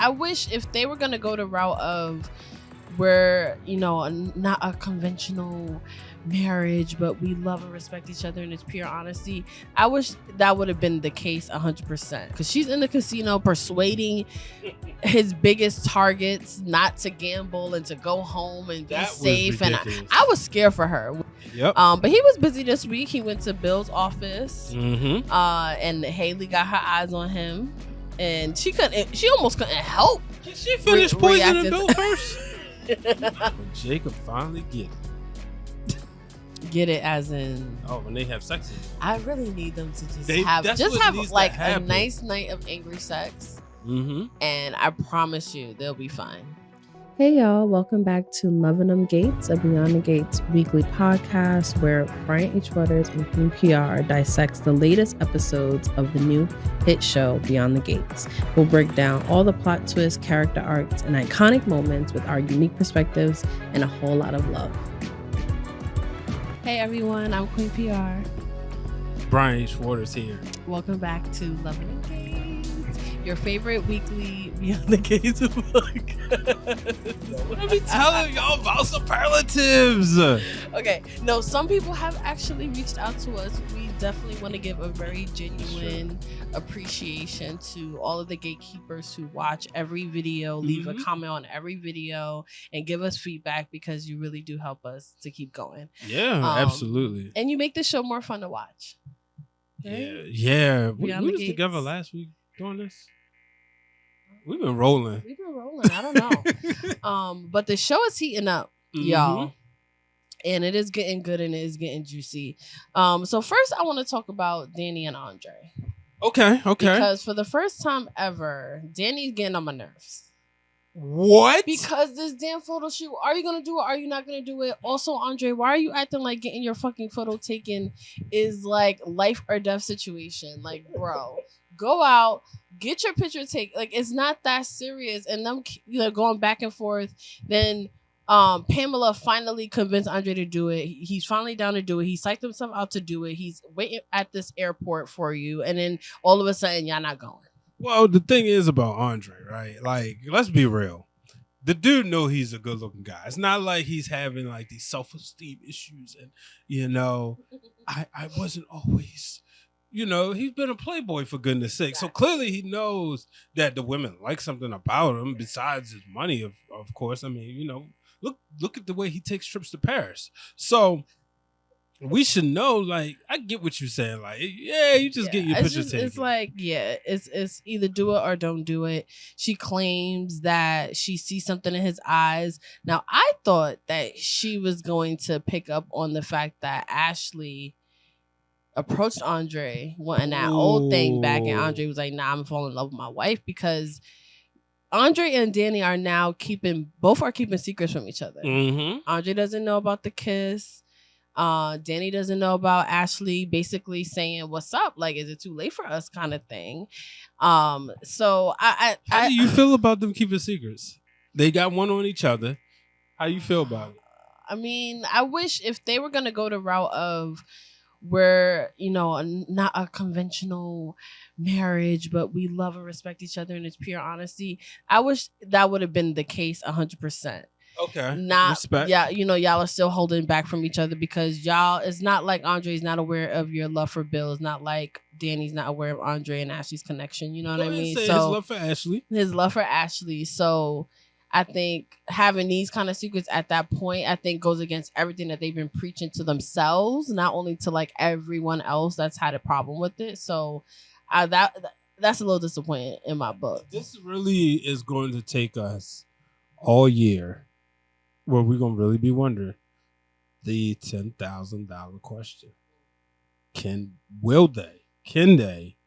I wish if they were gonna go the route of we're, not a conventional marriage, but we love and respect each other and it's pure honesty. I wish that would have been the case 100%, because she's in the casino persuading his biggest targets not to gamble and to go home and be safe. And I was scared for her. Yep. But he was busy this week. He went to Bill's office. Mm-hmm. And Hayley got her eyes on him, and she almost couldn't help. Did she finish poisoning Bill first? Jacob finally get it as in when they have sex. I really need them to have like a nice night of angry sex. Mm-hmm. And I promise you they'll be fine. Hey y'all, welcome back to Loving Them Gates, a Beyond the Gates weekly podcast where Brian H. Waters and Queen PR dissects the latest episodes of the new hit show Beyond the Gates. We'll break down all the plot twists, character arcs, and iconic moments with our unique perspectives and a whole lot of love. Hey everyone, I'm Queen PR. Brian H. Waters here. Welcome back to Loving Them Gates, your favorite weekly Beyond the Gates book. What are we telling y'all about superlatives? Okay, no, some people have actually reached out to us. We definitely want to give a very genuine appreciation to all of the gatekeepers who watch every video, leave a comment on every video, and give us feedback, because you really do help us to keep going. Yeah, absolutely. And you make the show more fun to watch. Right? Yeah. We was together last week doing this. We've been rolling. I don't know. But the show is heating up, y'all. And it is getting good and it is getting juicy. So first I want to talk about Dani and Andre. Okay. Because for the first time ever, Dani's getting on my nerves. What? Because this damn photo shoot, are you going to do it? Are you not going to do it? Also, Andre, why are you acting like getting your fucking photo taken is like life or death situation? Like, bro, go out, get your picture taken. Like, it's not that serious. And them, going back and forth. Then Pamela finally convinced Andre to do it. He's finally down to do it. He psyched himself out to do it. He's waiting at this airport for you. And then all of a sudden, y'all not going. Well, the thing is about Andre, right? Like, let's be real. The dude know he's a good-looking guy. It's not like he's having like these self-esteem issues, and I wasn't always, he's been a playboy for goodness sake. So clearly he knows that the women like something about him besides his money, of course. I mean, look at the way he takes trips to Paris. So we should know, like, I get what you're saying. Like, you just get your picture taken. It's like, it's either do it or don't do it. She claims that she sees something in his eyes. Now, I thought that she was going to pick up on the fact that Ashley approached Andre wanting that old thing back, and Andre was like, nah, I'm falling in love with my wife, because Andre and Dani are now keeping secrets from each other. Mm-hmm. Andre doesn't know about the kiss. Dani doesn't know about Ashley basically saying, what's up? Like, is it too late for us kind of thing? So how do you feel about them keeping secrets? They got one on each other. How you feel about it? I mean, I wish if they were going to go the route of we're, not a conventional marriage, but we love and respect each other and it's pure honesty. I wish that would have been the case 100%. Okay. Respect. Yeah, y'all are still holding back from each other, because it's not like Andre's not aware of your love for Bill. It's not like Dani's not aware of Andre and Ashley's connection. You know what I mean? So his love for Ashley. His love for Ashley. So I think having these kind of secrets at that point, I think goes against everything that they've been preaching to themselves, not only to like everyone else that's had a problem with it. So that's a little disappointing in my book. This really is going to take us all year, where we're going to really be wondering the $10,000 question. Can they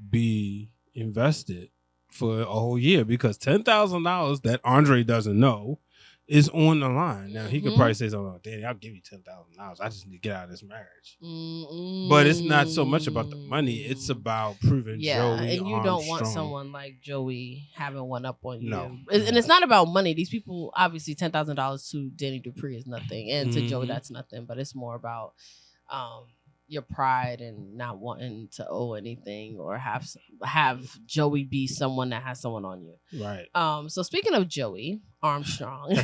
be invested for a whole year? Because $10,000 that Andre doesn't know is on the line. Now, he could probably say something like, Dani, I'll give you $10,000. I just need to get out of this marriage. But it's not so much about the money. It's about proving Joey and you Armstrong. don't want someone like Joey having one up on you. No. And it's not about money. These people, obviously, $10,000 to Dani Dupree is nothing. And to Joey, that's nothing. But it's more about, your pride and not wanting to owe anything or have Joey be someone that has someone on you. Right. So speaking of Joey Armstrong,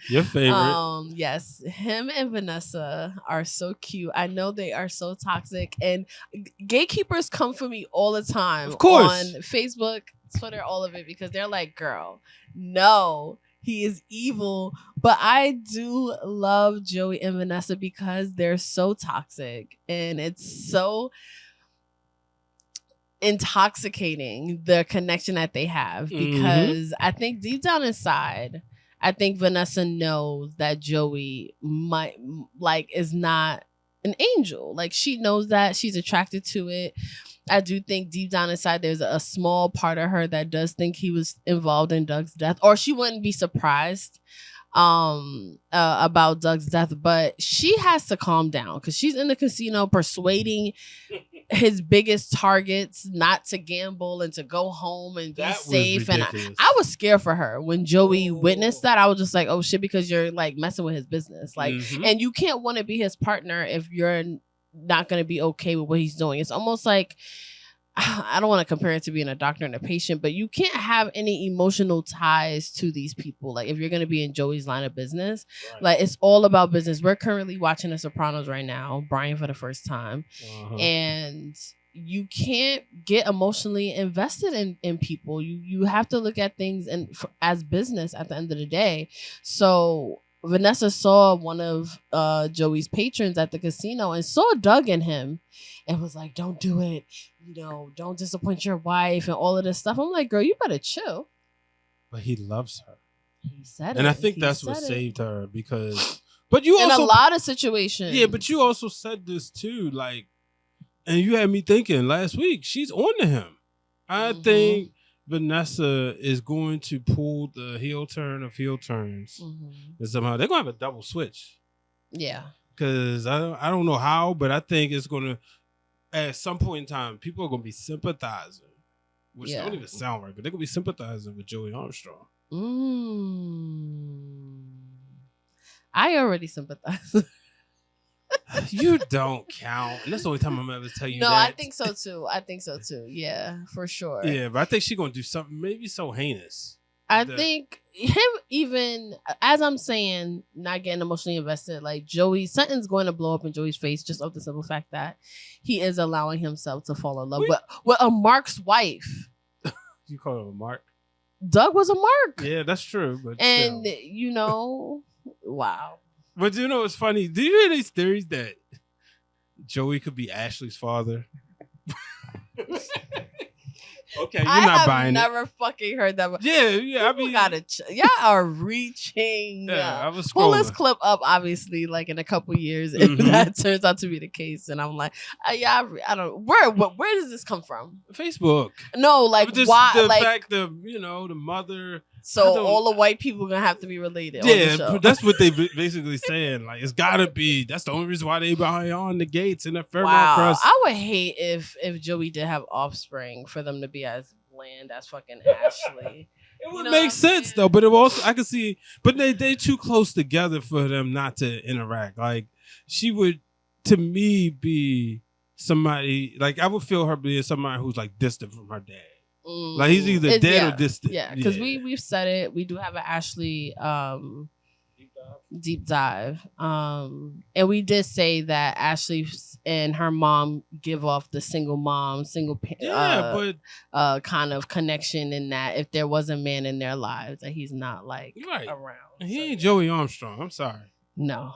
your favorite. Yes, him and Vanessa are so cute. I know they are so toxic, and gatekeepers come for me all the time. Of course. On Facebook, Twitter, all of it, because they're like, girl, no, he is evil. But I do love Joey and Vanessa because they're so toxic, and it's so intoxicating, the connection that they have, because I think deep down inside, I think Vanessa knows that Joey is not an angel. Like, she knows that, she's attracted to it. I do think deep down inside there's a small part of her that does think he was involved in Doug's death, or she wouldn't be surprised about Doug's death. But she has to calm down because she's in the casino persuading his biggest targets not to gamble and to go home and be safe. And I was scared for her when Joey witnessed that. I was just like, oh shit, because you're like messing with his business. Like, and you can't want to be his partner if you're not going to be okay with what he's doing. It's almost like, I don't want to compare it to being a doctor and a patient, but you can't have any emotional ties to these people. Like, if you're going to be in Joey's line of business, like, it's all about business. We're currently watching The Sopranos right now, Brian for the first time. And you can't get emotionally invested in people. You have to look at things as business at the end of the day. So Vanessa saw one of Joey's patrons at the casino and saw Doug in him and was like, don't do it. Don't disappoint your wife and all of this stuff. I'm like, girl, you better chill. But he loves her. He said it. And I think that's what saved her, because... But you also... In a lot of situations. Yeah, but you also said this too, like... And you had me thinking last week, she's on to him. I think Vanessa is going to pull the heel turn of heel turns. And somehow they're going to have a double switch. Yeah. Because I don't know how, but I think it's going to... At some point in time, people are going to be sympathizing, which don't even sound right, but they're going to be sympathizing with Joey Armstrong. I already sympathize. You don't count. And that's the only time I'm ever tell you that. No, I think so too. Yeah, for sure. Yeah, but I think she's going to do something maybe so heinous. I think him, even as I'm saying, not getting emotionally invested, like Joey, something's going to blow up in Joey's face just off the simple fact that he is allowing himself to fall in love with a Mark's wife. You call him a Mark? Doug was a Mark. Yeah, that's true. But and wow. But it's funny. Do you hear these theories that Joey could be Ashley's father? Okay, you're not buying it. I have never fucking heard that. Yeah. I mean, y'all are reaching. Yeah, I was scrolling. Pull this clip up, obviously, like in a couple years, if that turns out to be the case. And I'm like, I don't. Where does this come from? Facebook. No, like why? The like fact the mother. So all the white people gonna have to be related. Yeah, that's what they basically saying. Like, it's gotta be. That's the only reason why they Beyond the Gates in the Fairmont Press. I would hate if Joey did have offspring for them to be as bland as fucking Ashley. It would make sense though, but it also I could see. But they too close together for them not to interact. Like, she would, to me, be somebody. Like, I would feel her being somebody who's like distant from her dad. Like, he's either dead or distant. Yeah, because we've said it. We do have an Ashley deep dive. And we did say that Ashley and her mom give off the single mom, kind of connection, in that if there was a man in their lives, that he's not like around. He ain't Joey Armstrong. I'm sorry. No.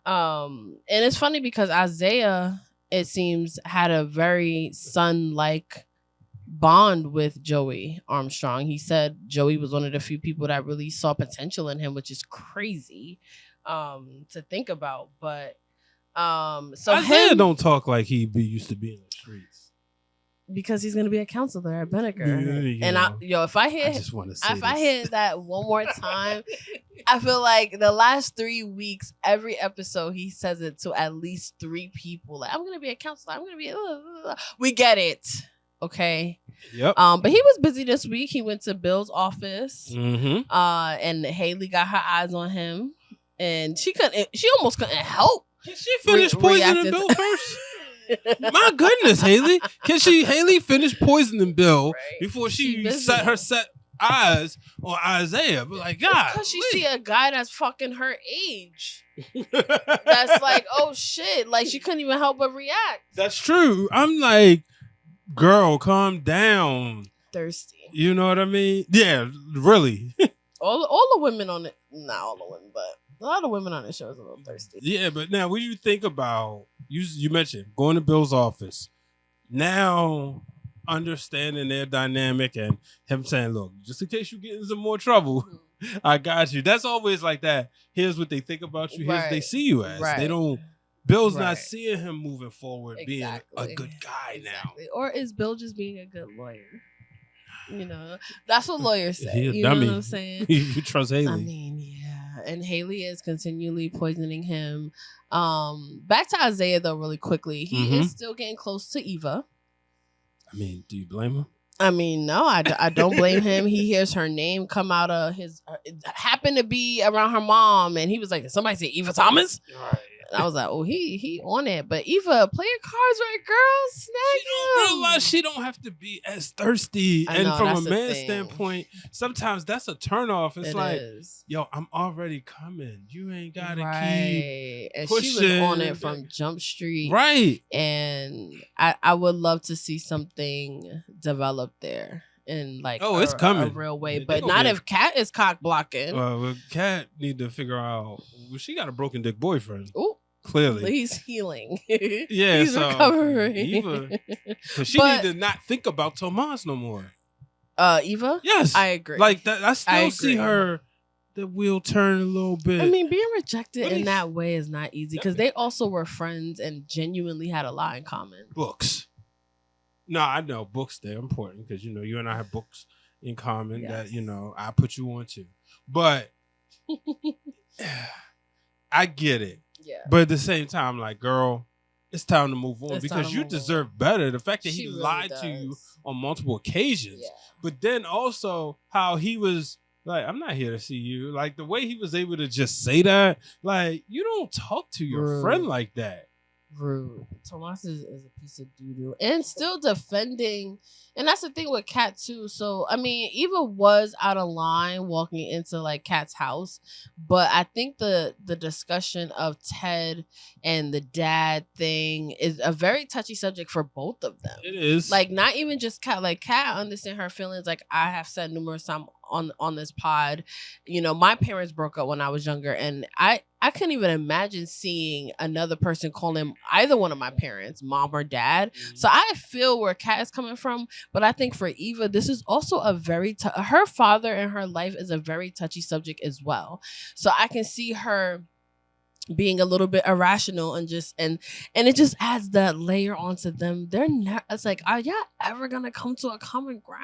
And it's funny because Izaiah, it seems, had a very son-like bond with Joey Armstrong. He said Joey was one of the few people that really saw potential in him, which is crazy to think about. But so Izaiah don't talk like he used to be in the streets, because he's gonna be a counselor at Benneker. If I hear that one more time, I feel like the last 3 weeks, every episode he says it to at least 3 people. Like, I'm gonna be a counselor. I'm gonna be. We get it. Okay. Yep. But he was busy this week. He went to Bill's office. And Hayley got her eyes on him, and she almost couldn't help. Can she finish poisoning Bill first? My goodness, Hayley. Hayley finish poisoning Bill before she set her eyes on Izaiah? But like, God. Because she see a guy that's fucking her age. That's like, oh shit. Like, she couldn't even help but react. That's true. I'm like, girl, calm down. Thirsty. You know what I mean? Yeah, really. all the women on it, not all the women, but a lot of women on the show is a little thirsty. Yeah, but now when you think about, you mentioned going to Bill's office, now understanding their dynamic and him saying, look, just in case you get in some more trouble, I got you. That's always like that. Here's what they think about you. Here's what they see you as. They don't, Bill's not seeing him moving forward, being a good guy now. Or is Bill just being a good lawyer? You know, that's what lawyers say. You know what I'm saying? You trust Hayley. I mean, yeah. And Hayley is continually poisoning him. Back to Izaiah, though, really quickly. He is still getting close to Eva. I mean, do you blame him? I mean, no, I don't blame him. He hears her name come out of his... it happened to be around her mom, and he was like, did somebody say Eva Thomas? Right. And I was like, oh, he on it. But Eva, play your cards right, girl. Snag she don't realize she don't have to be as thirsty. And from a man's standpoint, sometimes that's a turnoff. It's like, yo, I'm already coming. You ain't got to keep and pushing. She was on it from Jump Street. Right. And I would love to see something develop there. In like it's coming a real way, but not if Kat is cock blocking. Well, Kat need to figure out. Well, she got a broken dick boyfriend. Ooh, clearly he's healing. Yeah, he's recovering. Eva, because she need to not think about Tomas no more. Eva, yes, I agree. Like that, I still see her. The wheel turn a little bit. I mean, being rejected in that way is not easy because they also were friends and genuinely had a lot in common. Books. No, I know books. They're important because you and I have books in common that I put you on to. But I get it. Yeah. But at the same time, like, girl, it's time to move on because you deserve better. The fact that he really lied to you on multiple occasions, but then also how he was like, I'm not here to see you. Like the way he was able to just say that, like, you don't talk to your friend like that. Rude. Tomas is a piece of doo-doo and still defending, and that's the thing with Kat too. So I mean, Eva was out of line walking into like Kat's house, but I think the discussion of Ted and the dad thing is a very touchy subject for both of them. It is, like, not even just Kat. Like Kat, I understand her feelings. Like I have said numerous times on this pod, my parents broke up when I was younger, and I couldn't even imagine seeing another person calling either one of my parents mom or dad. So I feel where Kat is coming from, but I think for Eva, this is also a very her father in her life is a very touchy subject as well. So I can see her being a little bit irrational and it just adds that layer onto them. It's like, are y'all ever gonna come to a common ground?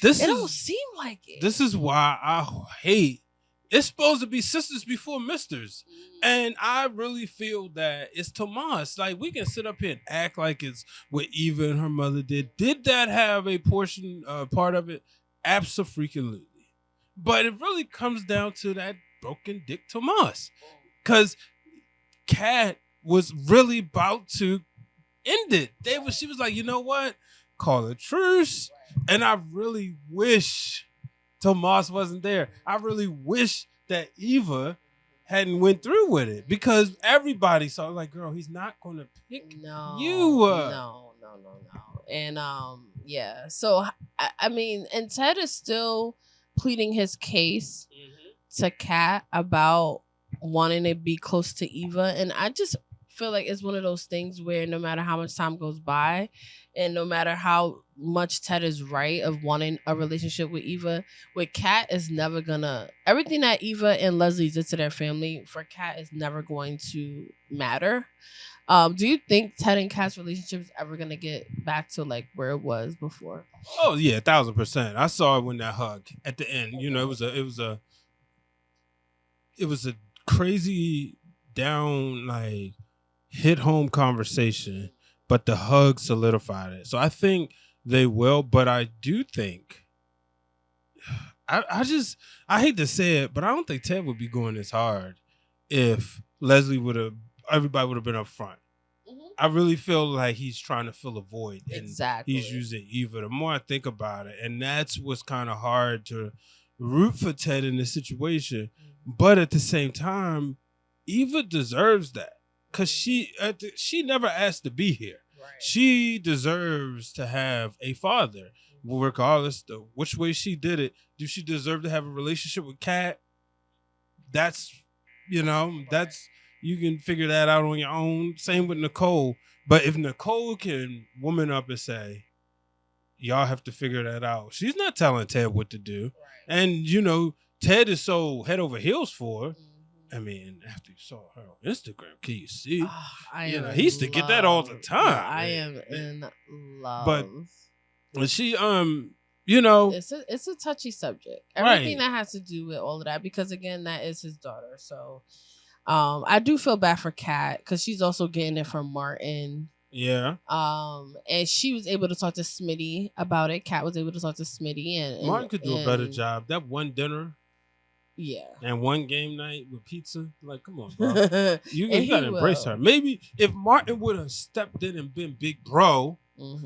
It don't seem like it. This is why I hate. It's supposed to be sisters before misters. And I really feel that it's Tomas. Like, we can sit up here and act like it's what Eva and her mother did. Did that have a part of it? Absolutely. But it really comes down to that broken dick Tomas. Because Kat was really about to end it. She was like, you know what? Call a truce. And I really wish Tomas wasn't there. I really wish that Eva hadn't went through with it because everybody saw like, girl, he's not going to pick you. No. And yeah. So I mean, and Ted is still pleading his case to Kat about wanting to be close to Eva, and I just feel like it's one of those things where no matter how much time goes by and no matter how much Ted is right of wanting a relationship with Eva, with Kat is never gonna, everything that Eva and Leslie did to their family for Kat is never going to matter. Do you think Ted and Kat's relationship is ever gonna get back to like where it was before? Oh yeah, 1,000%. I saw it when that hug at the end. It was a crazy down, like, hit home conversation, but the hug solidified it. So I think they will, but I do think I hate to say it, but I don't think Ted would be going this hard if everybody would have been up front. I really feel like he's trying to fill a void. And Exactly. he's using Eva. The more I think about it, and that's what's kind of hard to root for Ted in this situation. But at the same time, Eva deserves that because she never asked to be here. Right. She deserves to have a father, regardless of which way she did it. Do she deserve to have a relationship with Kat? That's, that's, you can figure that out on your own. Same with Nicole. But if Nicole can woman up and say, y'all have to figure that out, she's not telling Ted what to do. Right. And, Ted is so head over heels for her. I mean, after you saw her on Instagram, can you see? He used to get that all the time. Yeah, I am in love. But she, it's a touchy subject. Everything that has to do with all of that, because again, that is his daughter. So, I do feel bad for Kat because she's also getting it from Martin. Yeah. And she was able to talk to Smitty about it. Kat was able to talk to Smitty, and Martin could do a better job. That one dinner. Yeah. And one game night with pizza. Like, come on, bro. You gotta embrace her. Maybe if Martin would have stepped in and been big bro,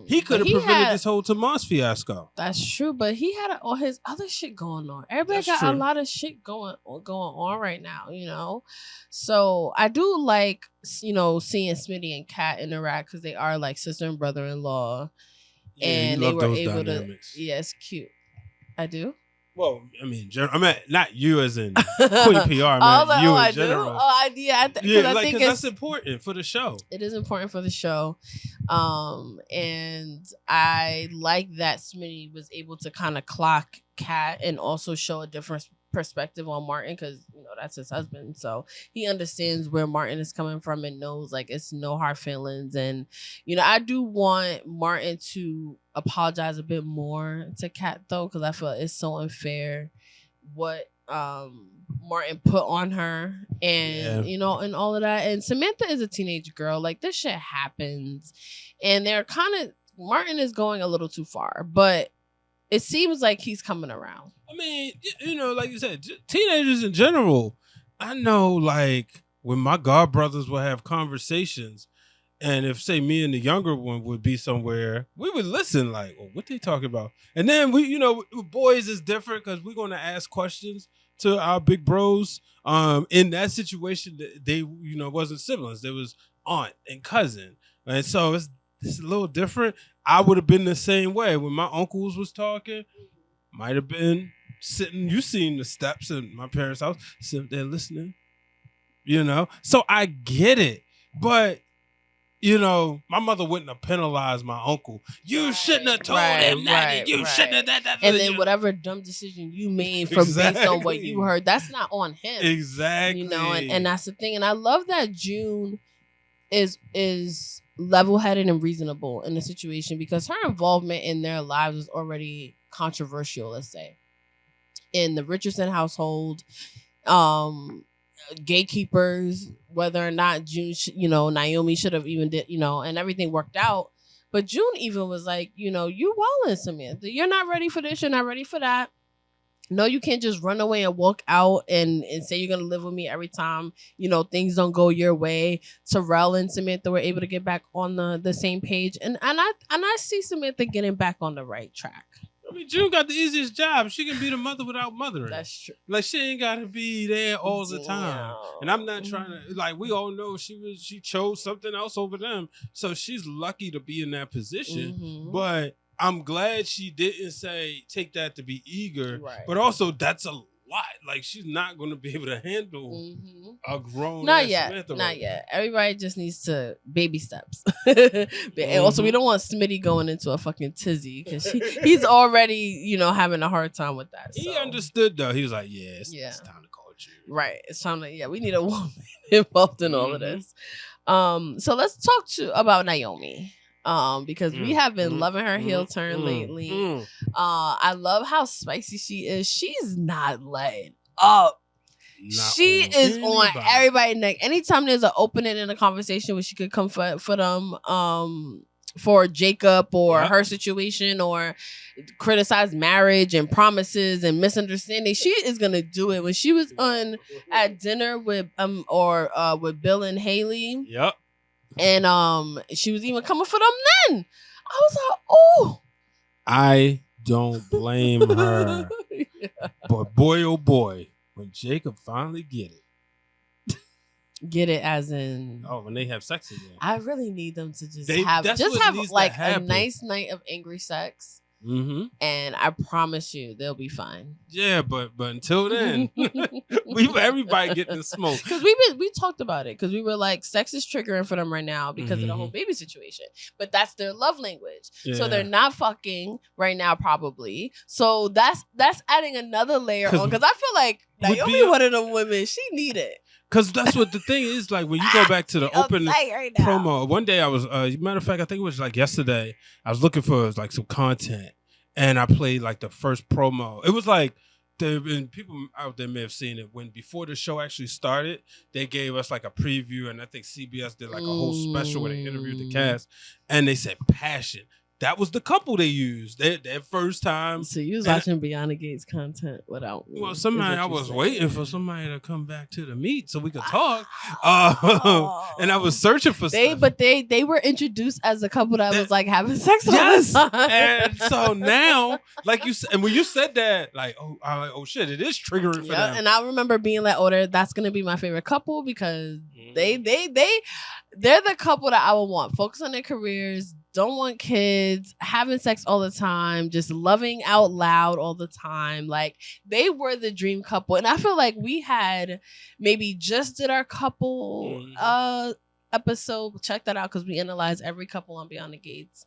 he could have prevented this whole Tomas fiasco. That's true, but he had all his other shit going on. Everybody got a lot of shit going on right now, So I do like, seeing Smitty and Kat interact because they are like sister and brother-in-law. Yeah, and they were able dynamics. to. Yeah, it's cute. I do. Well, I mean, not you as in Queen PR, man. You in general. Because that's important for the show. It is important for the show. And I like that Smitty was able to kind of clock Kat and also show a different perspective on Martin because that's his husband, so he understands where Martin is coming from and knows like it's no hard feelings. And I do want Martin to apologize a bit more to Kat though, because I feel it's so unfair what Martin put on her and and all of that. And Samantha is a teenage girl, like this shit happens, and they're Martin is going a little too far, but it seems like he's coming around. I mean, like you said, teenagers in general. I know, like, when my god brothers would have conversations, and if, say, me and the younger one would be somewhere, we would listen, like, what they talking about? And then we, with boys is different because we're going to ask questions to our big bros. In that situation, they, wasn't siblings. There was aunt and cousin. And so it's a little different. I would have been the same way when my uncles was talking. Might have been sitting, you seen the steps in my parents' house, sitting there listening, So I get it. But, my mother wouldn't have penalized my uncle. You shouldn't have told him that. You shouldn't have that. And then whatever dumb decision you made based on what you heard, that's not on him. Exactly. And that's the thing. And I love that June is level-headed and reasonable in the situation because her involvement in their lives was already controversial, let's say. In the Richardson household, gatekeepers, whether or not June, Naomi should have even did, and everything worked out. But June even was like, you wildin', Samantha. You're not ready for this. You're not ready for that. No, you can't just run away and walk out and say you're going to live with me every time, things don't go your way. Terrell and Samantha were able to get back on the same page. And I see Samantha getting back on the right track. I mean, June got the easiest job. She can be the mother without mothering. That's true. Like, she ain't got to be there all the time. And I'm not trying to, like, we all know she chose something else over them. So she's lucky to be in that position. Mm-hmm. But I'm glad she didn't take that to be eager. Right. But also, that's a lot. Like, she's not going to be able to handle a grown Samantha. Not yet. Everybody just needs to baby steps. And also, we don't want Smitty going into a fucking tizzy because he's already, having a hard time with that. He understood, though. He was like, it's time to call you. Right. It's time to, we need a woman involved in all of this. So let's talk about Naomi. Because we have been loving her heel turn lately. I love how spicy she is. She's not letting up. She is on everybody's neck. Anytime there's an opening in a conversation where she could come for them, for Jacob or her situation or criticize marriage and promises and misunderstanding, she is gonna do it. When she was at dinner with with Bill and Hayley. Yep. And she was even coming for them then. I was like, oh. I don't blame her. Yeah. But boy, oh boy, when Jacob finally get it. Get it as in, when they have sex again. I really need them to just that's have what needs to like a happen. nice night of angry sex. Mm-hmm. And I promise you, they'll be fine. Yeah, but until then, everybody getting the smoke. Because we talked about it. Because we were like, sex is triggering for them right now because of the whole baby situation. But that's their love language. Yeah. So they're not fucking right now, probably. So that's adding another layer on. Because I feel like Naomi, one of them women, she need it. Because that's what the thing is. Like, when you go back to the open promo, one day I was, matter of fact, I think it was like yesterday, I was looking for like some content. And I played like the first promo. It was like, and people out there may have seen it, when before the show actually started, they gave us like a preview, and I think CBS did like a whole special where they interviewed the cast, and they said passion. That was the couple they used. Their first time. So you was watching Beyond the Gates content without me. Well, I was waiting for somebody to come back to the meet so we could talk. And I was searching for stuff. But they were introduced as a couple that was like having sex all yes. the time. And so now, like you said, and when you said that, like, oh shit, it is triggering for them. And I remember being like, that's gonna be my favorite couple because they're the couple that I would want. Focus on their careers. Don't want kids, having sex all the time, just loving out loud all the time. Like, they were the dream couple. And I feel like we had maybe just did our couple episode. Check that out because we analyze every couple on Beyond the Gates.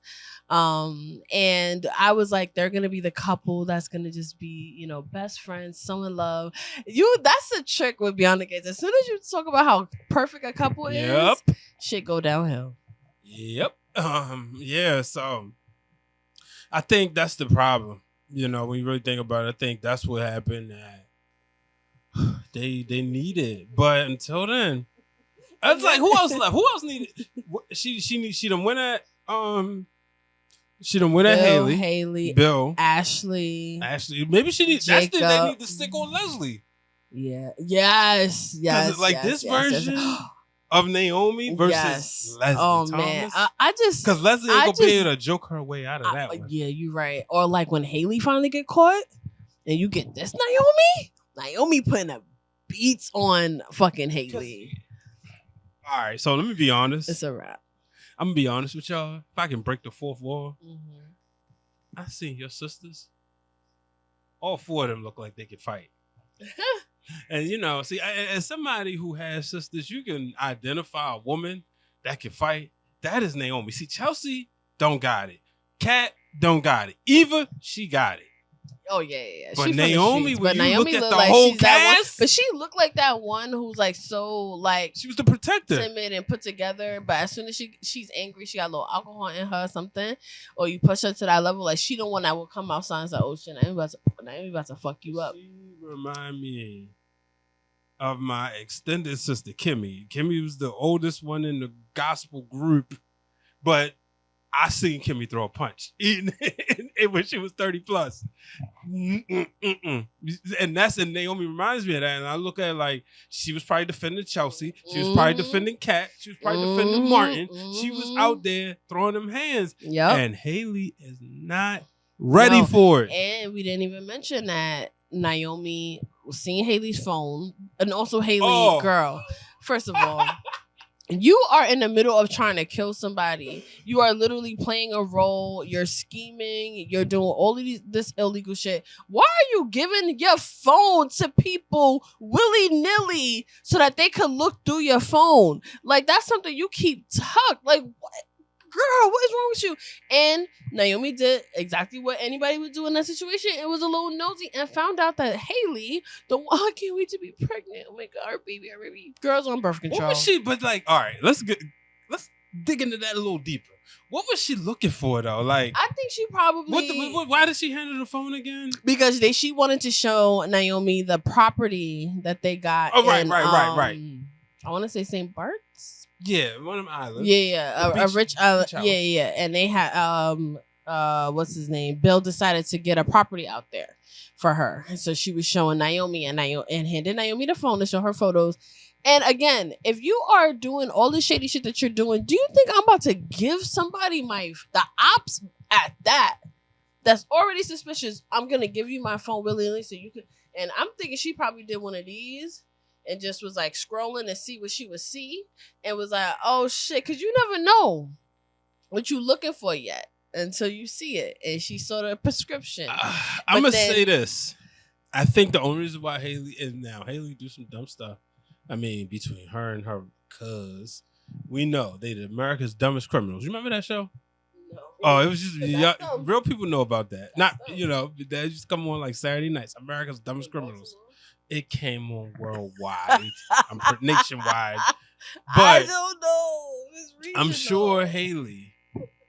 And I was like, they're gonna be the couple that's gonna just be, best friends, so in love. That's the trick with Beyond the Gates. As soon as you talk about how perfect a couple is, shit go downhill. Yep. Yeah, so I think that's the problem. When you really think about it, I think that's what happened. That they need it, but until then, I was like, who else left? Who else needed? She done went at Hayley, Bill, Ashley. Maybe she needs. They need to stick on Leslie. Yeah. Yes. This version. Of Naomi versus Leslie Thomas. Man, I just because Leslie ain't gonna be able to joke her way out of that one. Yeah, you're right. Or like when Hayley finally get caught, and you get this Naomi putting a beats on fucking Hayley. All right, so let me be honest. It's a wrap. I'm gonna be honest with y'all. If I can break the fourth wall, I seen your sisters. All four of them look like they could fight. And see, as somebody who has sisters, you can identify a woman that can fight. That is Naomi. See, Chelsea don't got it. Kat don't got it. Eva, she got it. Oh yeah. But Naomi, when you look at the whole cast, but she looked like that one who's like so like she was the protector, timid and put together. But as soon as she's angry, she got a little alcohol in her or something, or you push her to that level, like she the one that will come outside and say, "Oh shit, Naomi about to fuck you up." She remind me of my extended sister Kimmy. Kimmy was the oldest one in the gospel group, but I seen Kimmy throw a punch when she was 30 plus. And Naomi reminds me of that. And I look at it like she was probably defending Chelsea. She was probably defending Kat. She was probably defending Martin. She was out there throwing them hands. Yep. And Hayley is not ready for it. And we didn't even mention that Naomi was seeing Hayley's phone. And also Hayley, girl, first of all, you are in the middle of trying to kill somebody. You are literally playing a role. You're scheming. You're doing all of this illegal shit. Why are you giving your phone to people willy-nilly so that they could look through your phone? Like, that's something you keep tucked. Like, what? Girl, what is wrong with you? And Naomi did exactly what anybody would do in that situation. It was a little nosy and found out that Hayley, I can't wait to be pregnant. Oh my God, our baby. Girl's on birth control. What was she? But like, all right, let's dig into that a little deeper. What was she looking for though? Like, I think she probably. Why did she hand her the phone again? Because she wanted to show Naomi the property that they got. Oh, right. I want to say St. Bart's. Yeah, one of them islands. Yeah, a rich island. Yeah, and they had what's his name? Bill decided to get a property out there for her. And so she was showing Naomi and handed Naomi the phone to show her photos. And again, if you are doing all the shady shit that you're doing, do you think I'm about to give somebody the ops at that? That's already suspicious. I'm gonna give you my phone willingly so you can. And I'm thinking she probably did one of these and just was like scrolling to see what she would see and was like, oh shit, because you never know what you looking for yet until you see it. And she saw the prescription. I'm gonna say this. I think the only reason why Hayley do some dumb stuff. I mean, between her and her cuz, we know they the America's Dumbest Criminals. You remember that show? No. Oh, it was just real people know about that. Not they just come on like Saturday nights. America's Dumbest Criminals. It came on worldwide, nationwide. But I don't know. It's regional. I'm sure Hayley,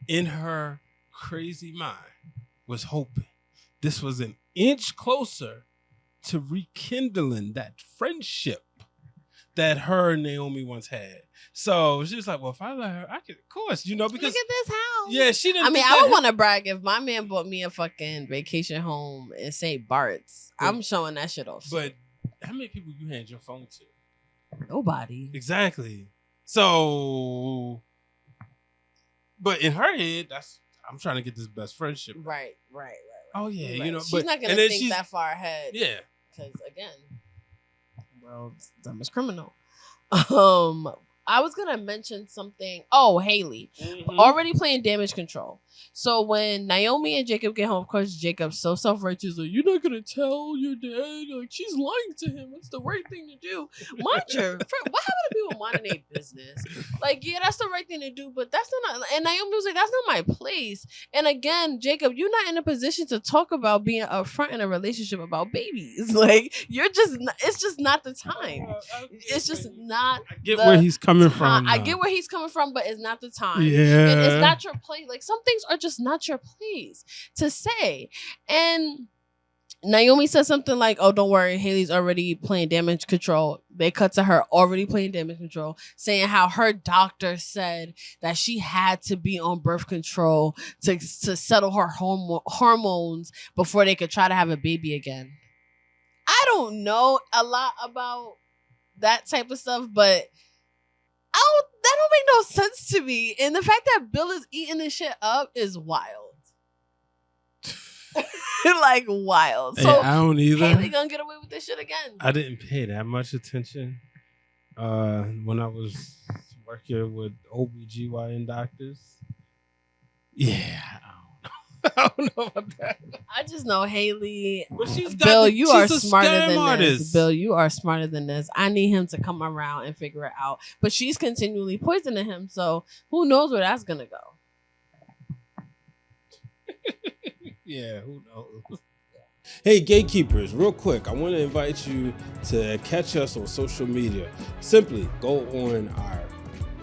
in her crazy mind, was hoping this was an inch closer to rekindling that friendship that her and Naomi once had. So she was like, well, if I let her, I could, of course, because look at this house. Yeah, she didn't. I mean, I would want to brag if my man bought me a fucking vacation home in St. Bart's. I'm showing that shit off. But how many people you hand your phone to? Nobody. Exactly. So, but in her head, I'm trying to get this best friendship. Right. Oh yeah, right. She's not gonna think that far ahead. Yeah. Because again, world's dumbest criminal. I was gonna mention something. Oh, Hayley, already playing damage control. So when Naomi and Jacob get home, of course, Jacob's so self-righteous. Like, you're not gonna tell your dad. Like, she's lying to him. It's the right thing to do. Mind you, what happened to people minding their business? Like, yeah, that's the right thing to do, but that's not. And Naomi was like, that's not my place. And again, Jacob, you're not in a position to talk about being upfront in a relationship about babies. Like, it's just not the time. It's just not. I get where he's coming from. I get where he's coming from, but it's not the time. Yeah. And it's not your place. Like, some things are just not your place to say. And Naomi says something like, oh, don't worry, Hayley's already playing damage control. They cut to her already playing damage control, saying how her doctor said that she had to be on birth control to settle her hormones before they could try to have a baby again. I don't know a lot about that type of stuff, but that don't make no sense to me. And the fact that Bill is eating this shit up is wild. Like, wild. So I don't either. Hayley gonna get away with this shit again. I didn't pay that much attention when I was working with OBGYN doctors. Yeah, I don't know about that. I just know Hayley. Bill, you are smarter than this. Bill, you are smarter than this. I need him to come around and figure it out. But she's continually poisoning him, so who knows where that's gonna go? Yeah, who knows? Hey, gatekeepers, real quick, I want to invite you to catch us on social media. Simply go on our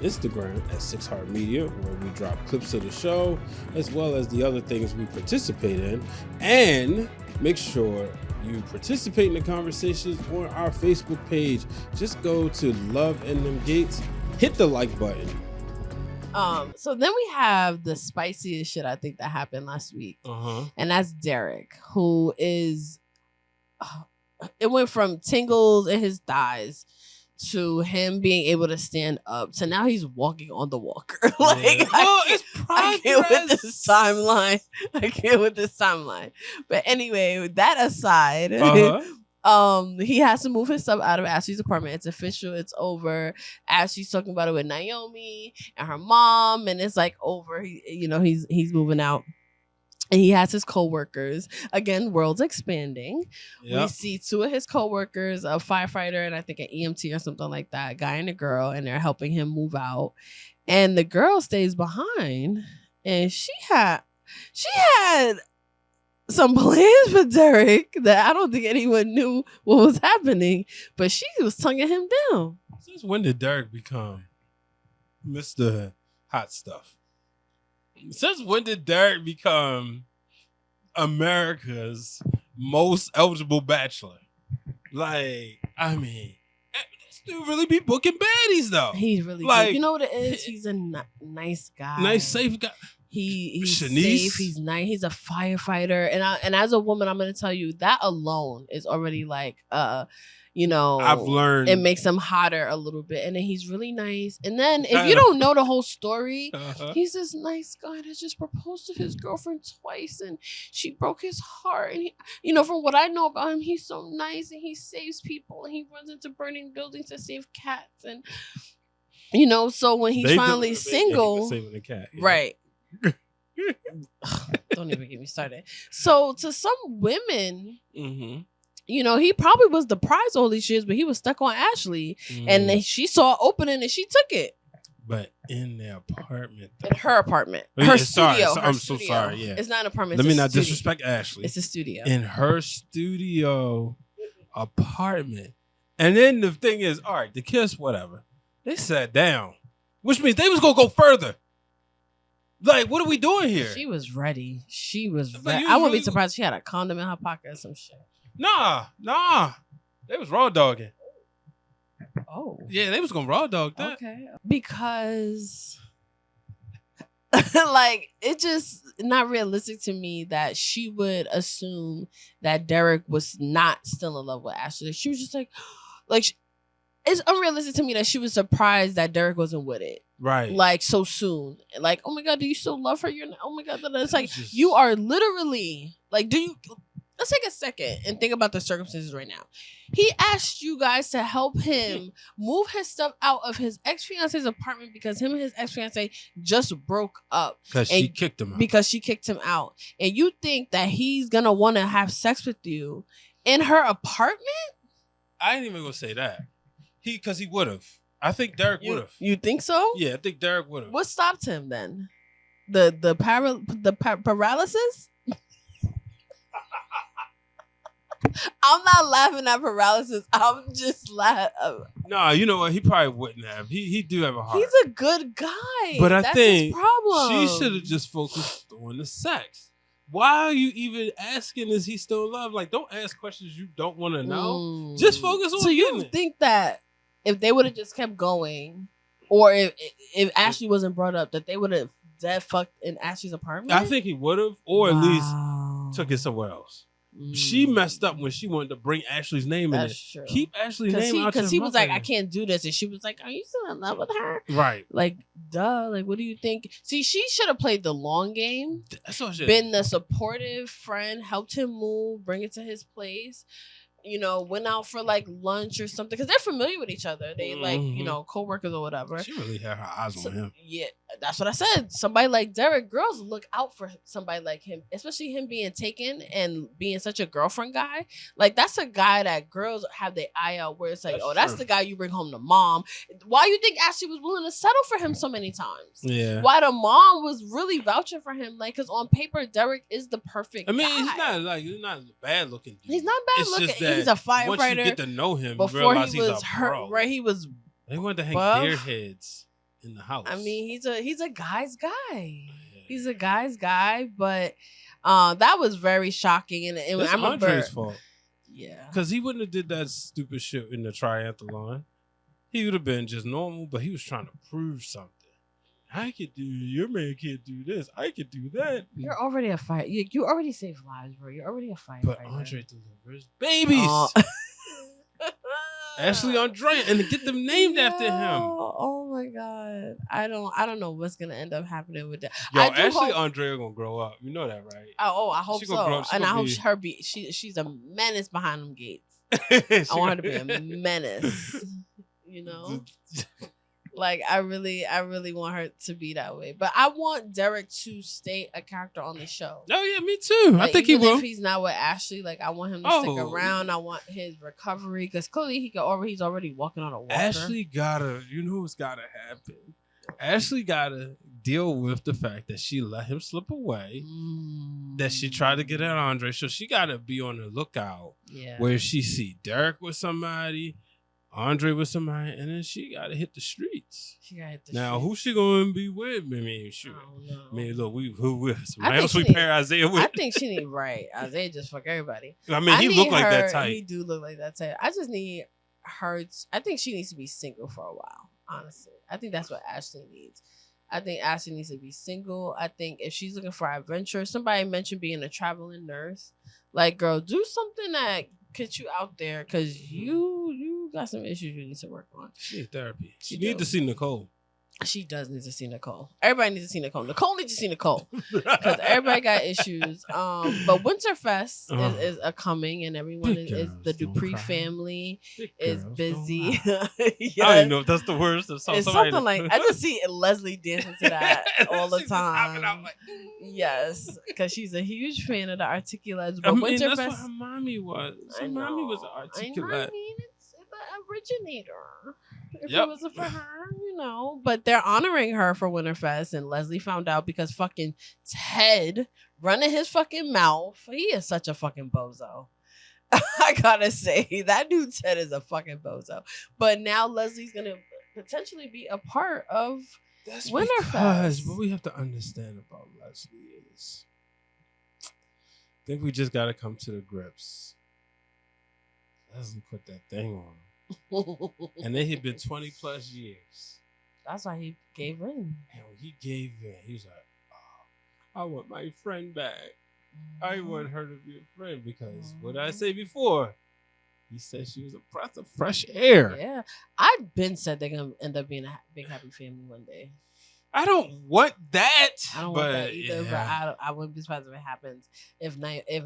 Instagram at 6 Heart Media, where we drop clips of the show, as well as the other things we participate in. And make sure you participate in the conversations on our Facebook page. Just go to Love and Them Gates, hit the like button. So then we have the spiciest shit I think that happened last week. And that's Derek, who is it went from tingles in his thighs to him being able to stand up to now he's walking on the walker. Like, yeah. I can't with this timeline. But anyway, that aside, he has to move his stuff out of Ashley's apartment. It's official. It's over. Ashley's talking about it with Naomi and her mom, and it's like over. He's moving out. And he has his co-workers. Again, world's expanding. Yep. We see two of his co-workers, a firefighter and I think an EMT or something like that, a guy and a girl, and they're helping him move out. And the girl stays behind, and she had some plans for Derek that I don't think anyone knew what was happening, but she was tonguing him down. Since when did Derek become Mr. Hot Stuff? Since when did Derek become America's most eligible bachelor? Like, I mean, this dude really be booking baddies, though. He's really like, good. You know what it is? He's a nice guy. Nice, safe guy. He's Shanice. safe. He's nice. He's a firefighter. And as a woman, I'm gonna tell you that alone is already like I've learned it makes him hotter a little bit. And then he's really nice. And then if you don't know the whole story, he's this nice guy that just proposed to his girlfriend twice and she broke his heart. And he, from what I know about him, he's so nice and he saves people and he runs into burning buildings to save cats. And so when he's finally single, saving the cat, yeah. Right. Don't even get me started. So to some women, he probably was the prize all these years, but he was stuck on Ashley, and then she saw an opening and she took it. But in their apartment, in her apartment, her studio. I'm so sorry. Yeah, it's not an apartment. Let me not disrespect Ashley. It's a studio. In her studio apartment, and then the thing is, all right, the kiss, whatever. They sat down, which means they was gonna go further. Like, what are we doing here? She was ready. She was ready. I wouldn't be surprised if she had a condom in her pocket or some shit. Nah. They was raw dogging. Oh. Yeah, they was gonna raw dog that. Okay. Because like, it just not realistic to me that she would assume that Derek was not still in love with Ashley. She was just like it's unrealistic to me that she was surprised that Derek wasn't with it. Right. Like, so soon. Like, oh my God, do you still love her? Oh my God. It's like, you are literally, like, let's take a second and think about the circumstances right now. He asked you guys to help him move his stuff out of his ex-fiance's apartment because him and his ex-fiance just broke up. Because she kicked him out. Because she kicked him out. And you think that he's going to want to have sex with you in her apartment? I ain't even going to say that. Because he would have. I think Derek would have. You think so? Yeah, I think Derek would have. What stopped him then? The paralysis? I'm not laughing at paralysis. I'm just laughing. No, you know what? He probably wouldn't have. He do have a heart. He's a good guy. But I think his problem. She should have just focused on the sex. Why are you even asking, is he still in love? Like, don't ask questions you don't want to know. Just focus on So you think that if they would have just kept going, or if Ashley wasn't brought up, that they would have dead fucked in Ashley's apartment? I think he would have, or at least took it somewhere else. She messed up when she wanted to bring Ashley's name in it. True. Keep Ashley's name out. Because he was like, I can't do this. And she was like, are you still in love with her? Right. Like, duh. Like, what do you think? See, she should have played the long game. That's what she been the supportive friend, helped him move, bring it to his place. Went out for like lunch or something because they're familiar with each other. They like, co-workers or whatever. She really had her eyes on him. Yeah, that's what I said. Somebody like Derek, girls look out for somebody like him, especially him being taken and being such a girlfriend guy. Like, that's a guy that girls have their eye out where it's like, that's the guy you bring home to mom. Why you think Ashley was willing to settle for him so many times? Yeah. Why the mom was really vouching for him? Like, because on paper, Derek is the perfect guy. He's not bad looking dude. He's not bad looking. He's a firefighter. Once you get to know him, before he was hurt, right? He was. They wanted to hang deer heads in the house. I mean, he's a guy's guy. Yeah. He's a guy's guy, but that was very shocking. And it's Andre's fault. Yeah, because he wouldn't have did that stupid shit in the triathlon. He would have been just normal, but he was trying to prove something. I could do. Your man can't do this. I could do that. You're already a fight. You already saved lives, bro. You're already a fighter. But Andre delivers babies. Ashley Andre, and to get them named after him. Oh my God. I don't know what's gonna end up happening with that. Ashley Andre are gonna grow up. You know that, right? Oh, I hope so. And I hope she's a menace behind them gates. I want her to be a menace. Like, I really want her to be that way. But I want Derek to stay a character on the show. Oh, yeah, me too. Like, I think he will. If he's not with Ashley, like, I want him to stick around. I want his recovery. Because clearly he's already walking on a walker. Ashley gotta, what's gotta happen? Ashley gotta deal with the fact that she let him slip away. That she tried to get at Andre. So she gotta be on the lookout. Yeah. Where she see Derek with somebody, Andre with somebody, and then she got to hit the streets. Now, who's she going to be with? I mean, shoot. I mean, look, who else we pair Izaiah with? I think she need, right. Izaiah just fuck everybody. I mean, he look like that type. He do look like that type. I just need her. I think she needs to be single for a while, honestly. I think that's what Ashley needs. I think Ashley needs to be single. I think if she's looking for adventure, somebody mentioned being a traveling nurse. Like, girl, do something that gets you out there because you got some issues you need to work on. She need therapy. She You need to see Nicole. She does need to see Nicole. Everybody needs to see Nicole. Nicole needs to see Nicole because everybody got issues. But Winterfest is a coming, and everyone is the Dupree family is busy. Yes. I don't even know if that's the worst. It's something like I just see Leslie dancing to that all the time. Like, yes, because she's a huge fan of the Articulates. But I mean, Winterfest, that's what her mommy was. Her mommy was an Articulate. I mean, it's the originator. If Yep. it wasn't for her, but they're honoring her for Winterfest, and Leslie found out because fucking Ted running his fucking mouth. He is such a fucking bozo. I gotta say, that dude Ted is a fucking bozo. But now Leslie's gonna potentially be a part of Winterfest. What we have to understand about Leslie is, I think we just gotta come to the grips. Leslie put that thing on. And it had been 20 plus years. That's why he gave in. And when he gave in, he was like, oh, I want my friend back. I want her to be a friend because what did I say before? He said she was a breath of fresh air. Yeah. I've been said they're going to end up being a big happy family one day. I don't want that. I don't want that either, but I wouldn't be surprised if it happens if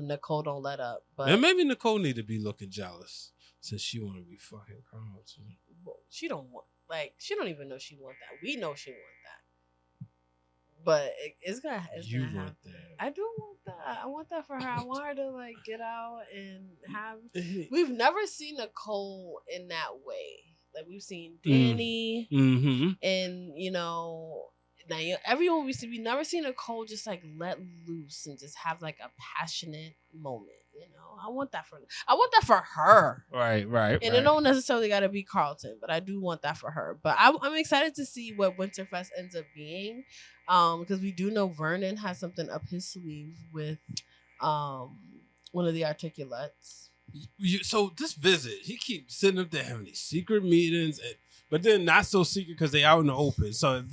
Nicole don't let up. But and maybe Nicole need to be looking jealous. Since she want to be fucking Carl too. She don't want, she don't even know she want that. We know she want that. But it's gonna happen. That. I do want that. I want that for her. I want her to get out and have. We've never seen Nicole in that way. Like we've seen Danny and now everyone we never seen Nicole just let loose and just have a passionate moment. I want that for her. Right. And it don't necessarily got to be Carlton, but I do want that for her. But I'm excited to see what Winterfest ends up being, because we do know Vernon has something up his sleeve with one of the Articulates. So this visit, he keeps sitting up there having these secret meetings, but then not so secret because they out in the open. So it's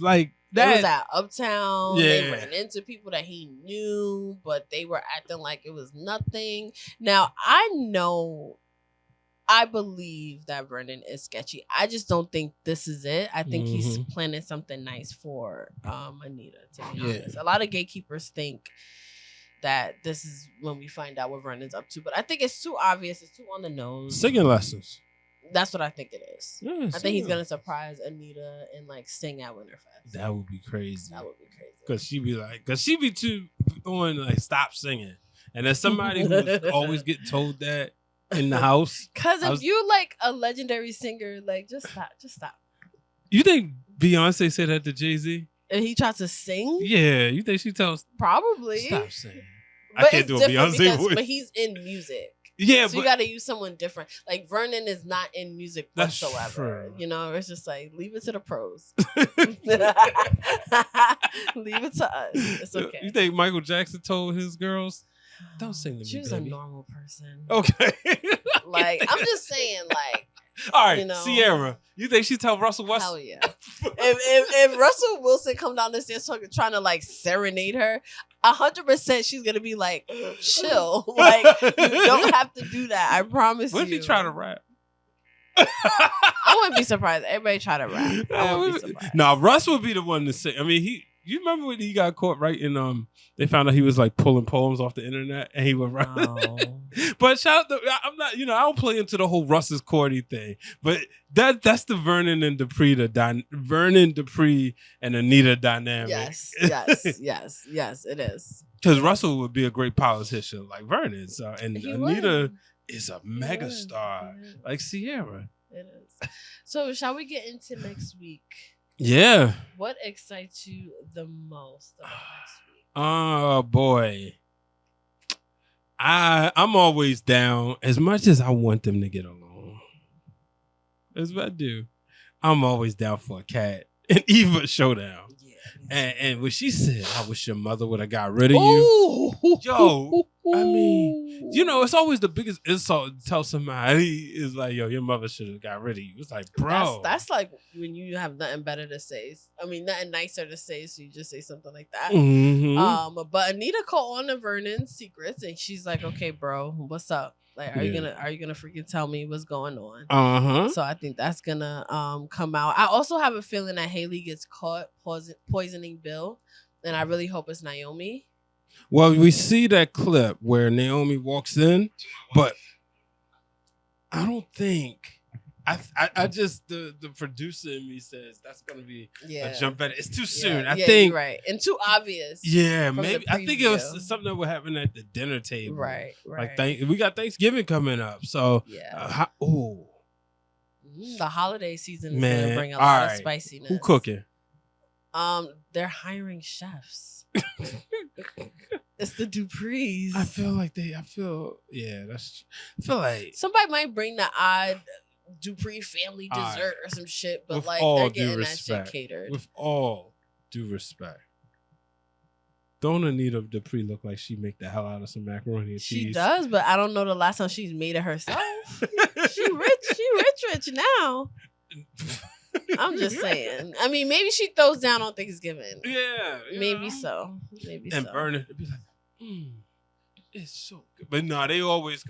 that was at Uptown. Yeah. They ran into people that he knew, but they were acting like it was nothing. Now, I believe that Vernon is sketchy. I just don't think this is it. I think he's planning something nice for Anita, to be honest. A lot of gatekeepers think that this is when we find out what Vernon's up to, but I think it's too obvious. It's too on the nose. Singing lessons. That's what I think it is. Yeah, I think he's gonna surprise Anita and sing at Winterfest. That would be crazy. That would be crazy. Cause she be too on stop singing, and as somebody who's always getting told that in the house. Cause if you a legendary singer, just stop. You think Beyonce said that to Jay-Z? And he tried to sing? Yeah, you think she tells? Probably. Stop singing. But I can't do a Beyonce voice. But he's in music. Yeah, so you got to use someone different. Vernon is not in music whatsoever. It's just leave it to the pros. Leave it to us. It's okay. You think Michael Jackson told his girls, "Don't sing to me"? She was a normal person. Okay. I'm just saying, all right, Sierra. You think she told Russell Westbrook? Hell yeah. if Russell Wilson come down the stairs trying to serenade her, 100% she's gonna be chill. You don't have to do that. I promise you. What if he try to rap? I wouldn't be surprised. Everybody try to rap. I wouldn't be surprised. No, Russ would be the one to sing. I mean, you remember when he got caught writing they found out he was pulling poems off the internet and he would write. Oh. But shout out I'm not, I don't play into the whole Russ's Cordy thing. But that's the Vernon and Dupree, Vernon, Dupree, and Anita dynamic. Yes, it is. Because Russell would be a great politician like Vernon. So, and Anita is a megastar like Sierra. It is. So shall we get into next week? Yeah. What excites you the most about next week? Oh boy. I'm always down as much as I want them to get along. That's what I do. I'm always down for a Kat and Eva showdown. And when she said, I wish your mother would have got rid of you. Ooh. Yo, I mean, you know, it's always the biggest insult to tell somebody is like, yo, your mother should have got rid of you. It's like, bro. That's like when you have nothing better to say. I mean, nothing nicer to say, so you just say something like that. Mm-hmm. But Anita called on to Vernon's secrets, and she's like, okay, bro, what's up? Like, are you gonna freaking tell me what's going on? Uh-huh. So I think that's gonna come out. I also have a feeling that Hayley gets caught poisoning Bill, and I really hope it's Naomi. Well, we see that clip where Naomi walks in, but I don't think I just the producer in me says that's gonna be a jump better. It's too soon. I think you're right, and too obvious. Yeah, maybe I think it was something that would happen at the dinner table. Right. Like we got Thanksgiving coming up, so the holiday season is gonna bring a lot of spiciness. Who cooking? They're hiring chefs. It's the Duprees. I feel like somebody might bring the odd Dupree family dessert or some shit, but like they're getting that shit catered. With all due respect, don't Anita Dupree look like she make the hell out of some macaroni and cheese? She does, but I don't know the last time she's made it herself. She rich now. I'm just saying. I mean, maybe she throws down on Thanksgiving. Yeah. Maybe so. And Vernon would be like, it's so good. But no, they always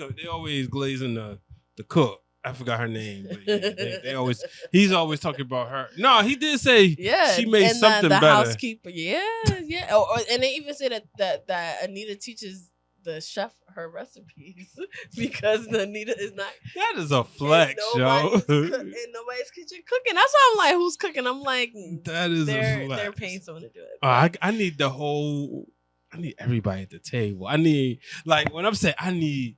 glazing the cook. I forgot her name. But yeah, they always, he's always talking about her. No, he did say she made something the better. Housekeeper. Yeah. And they even say that Anita teaches the chef her recipes because Anita is not. That is a flex, yo. In nobody's kitchen cooking. That's why I'm like, who's cooking? I'm like, that is a flex. They're paying someone to do it. I need everybody at the table. I need, like, when I'm saying I need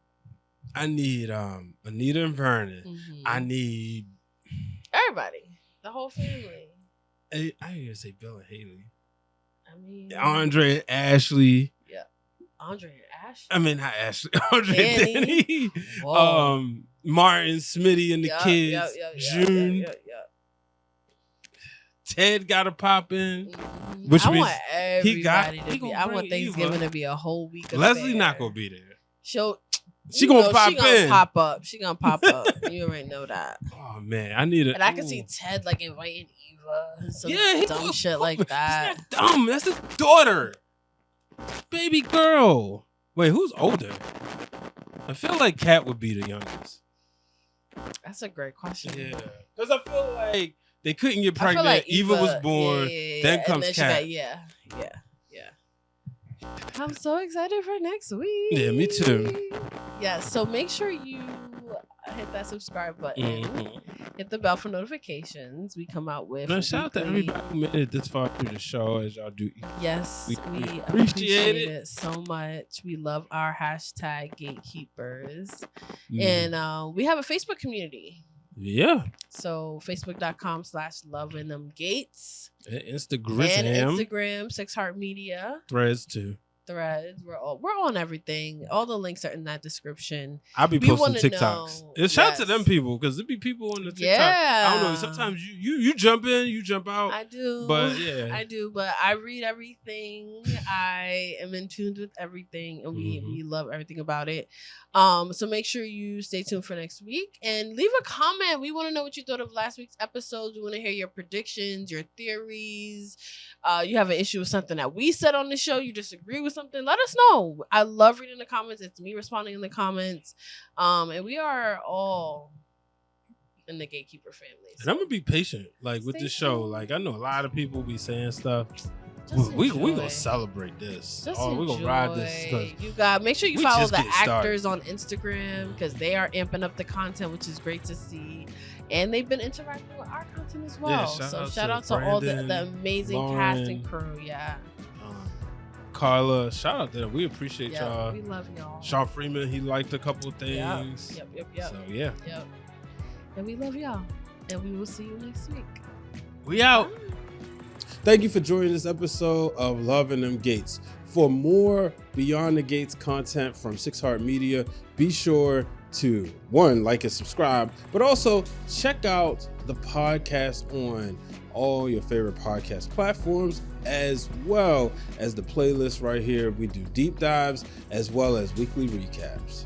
Anita and Vernon. Mm-hmm. I need everybody, the whole family. I didn't even say Bill and Hayley. I mean, Andre and Ashley. Yeah, Andre and Ashley. I mean, not Ashley. Andre and Danny. Martin, Smitty, and the kids. June. Ted got to pop in. Mm-hmm. Which I means want everybody to be. I want Thanksgiving to be a whole week. Leslie not gonna be there. She gonna pop up. She gonna pop up. You already know that. Oh man, I need it. And I can see Ted like inviting Eva and some dumb shit like that. That's not dumb. That's his daughter, baby girl. Wait, who's older? I feel like Kat would be the youngest. That's a great question. Yeah, because I feel like they couldn't get pregnant. Like Eva was born. Then comes Kat. Yeah. I'm so excited for next week. Yeah, me too. Yeah, so make sure you hit that subscribe button. Mm-hmm. Hit the bell for notifications. We come out with. Now, shout out to everybody who made it this far through the show, as y'all do. Yes, we appreciate it so much. We love our hashtag gatekeepers. And we have a Facebook community. Yeah. So facebook.com/lovingthemgates. And Instagram, 6 Heart Media. Threads too. We're on everything. All the links are in that description. I'll be posting TikToks. Shout out to them people, because there be people on the TikTok. Yeah. I don't know. Sometimes you jump in, you jump out. I do. But yeah. I do. But I read everything. I am in tune with everything, and we love everything about it. So make sure you stay tuned for next week and leave a comment. We want to know what you thought of last week's episodes. We want to hear your predictions, your theories. You have an issue with something that we said on the show. You disagree with something. Let us know. I love reading the comments. It's me responding in the comments. And we are all in the Gatekeeper family. So. And I'm gonna be patient, like with this show. Like I know a lot of people be saying stuff. We gonna celebrate this. We gonna ride this. You got make sure you follow the actors on Instagram, because they are amping up the content, which is great to see. And they've been interacting with our content as well. Yeah, shout out to all the amazing Lauren, cast and crew. Yeah. Carla, shout out to them. We appreciate y'all. We love y'all. Sean Freeman, he liked a couple things. Yep. So yeah. Yep. And we love y'all. And we will see you next week. We out. Thank you for joining this episode of Loving Them Gates. For more Beyond the Gates content from 6 Heart Media, be sure to, one, like and subscribe, but also check out the podcast on all your favorite podcast platforms, as well as the playlist right here. We do deep dives as well as weekly recaps.